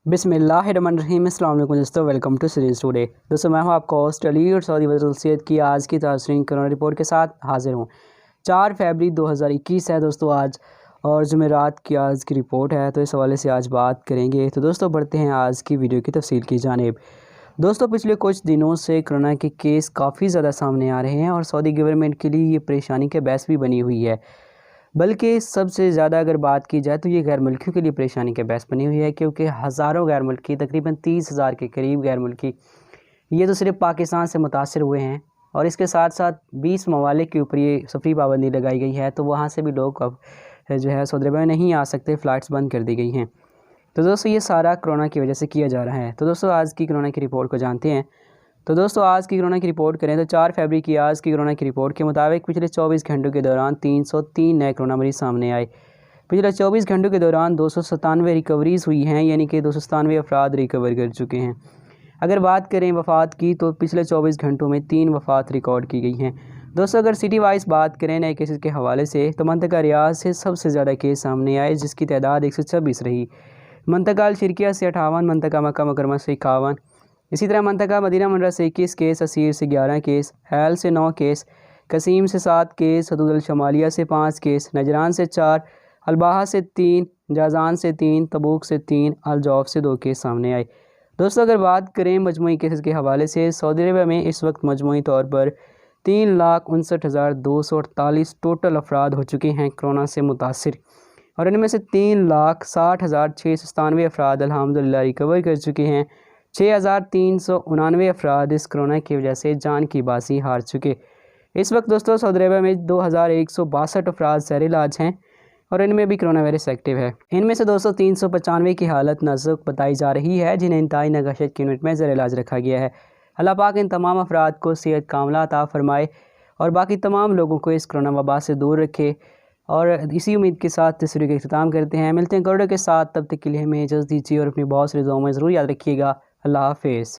बिस्मिल्लाहिर्रहमानिर्रहीम। अस्सलाम वालेकुम दोस्तों, वेलकम टू सीरीज़ टुडे। दोस्तों मैं हूं आपका होस्ट अली और सऊदी वज़ीर की आज की ताज़रीन कोरोना रिपोर्ट के साथ हाज़िर हूं। 4 फरवरी 2021 है दोस्तों आज, और जुमेरात की आज की रिपोर्ट है, तो इस हवाले से आज बात करेंगे। तो दोस्तों बढ़ते हैं आज की वीडियो की तफसील की जानिब। दोस्तों पिछले कुछ दिनों से कोरोना के केस काफ़ी ज़्यादा सामने आ रहे हैं और सऊदी गवर्नमेंट के लिए ये परेशानी का बायस भी बनी हुई है। बल्कि सबसे ज़्यादा अगर बात की जाए तो ये गैर मुल्कियों के लिए परेशानी का बायस बनी हुई है, क्योंकि हज़ारों गैर मुल्की, तकरीबन 30,000 के करीब गैर मुल्की ये तो सिर्फ पाकिस्तान से मुतासर हुए हैं, और इसके साथ साथ 20 ममालिक के ऊपर ये सफरी पाबंदी लगाई गई है, तो वहाँ से भी लोग अब जो है सऊदी अरब में नहीं आ सकते, फ़्लाइट्स बंद कर दी गई हैं। तो दोस्तों ये सारा कोरोना की वजह से किया जा रहा है। तो दोस्तों आज की कोरोना की रिपोर्ट को जानते हैं। तो दोस्तों आज की कोरोना की रिपोर्ट करें तो 4 फरवरी की आज की कोरोना की रिपोर्ट के मुताबिक पिछले 24 घंटों के दौरान 303 नए कोरोना मरीज़ सामने आए। पिछले 24 घंटों के दौरान 297 रिकवरीज़ हुई हैं, यानी कि 297 अफराद रिकवर कर चुके हैं। अगर बात करें वफ़ात की तो पिछले 24 घंटों में 3 वफ़ात रिकॉर्ड की गई हैं। दोस्तों अगर सिटी वाइज बात करें नए केसेस के हवाले से तो मंतका रियाज से सबसे ज़्यादा केस सामने आए, जिसकी तादाद 126 रही। मंतका अल-शिरकिया से 58, मंतका मक्का मुकरमा से 51, इसी तरह मंतका मदीना मुनव्वरा से 21 केस, असीर से 11 केस, हैल से 9 केस, कसीम से 7 केस, हदूद अल-शमालिया से 5 केस, नजरान से 4, अलबाहा से 3, जाजान से 3, तबूक से 3, अल-जौफ से 2 केस सामने आए। दोस्तों अगर बात करें मजमूई केसेस के हवाले से सऊदी अरब में इस वक्त मजमूई तौर पर 3,59,248 टोटल अफराद हो चुके हैं कोरोना से मुतासिर, और इनमें से 3,60,697 अफराद अल्हम्दुलिल्लाह रिकवर कर चुके हैं। 6,399 अफराद इस कोरोना की वजह से जान की बाजी हार चुके। इस वक्त दोस्तों सऊदी अरब में 2,162 अफराद ज़ेर इलाज हैं, और इनमें भी कोरोना वायरस एक्टिव है। इनमें से दोस्तों 395 की हालत नाजुक बताई जा रही है, जिन्हें इंतहाई नगहशत की यूनिट में ज़ेर इलाज रखा गया है। अल्लाह पाक इन तमाम अफराद को सेहत कामिला अता फरमाए और बाकी तमाम लोगों को इस कोरोना वबा से दूर रखे, और इसी उम्मीद के साथ तस्वीर का इख्तिताम करते हैं। मिलते हैं कोरोना के साथ, तब तक के लिए हमें इजाज़त दीजिए और अपनी बहुत सी दुआओं में ज़रूर याद रखिएगा। अल्लाह हाफ़िज़।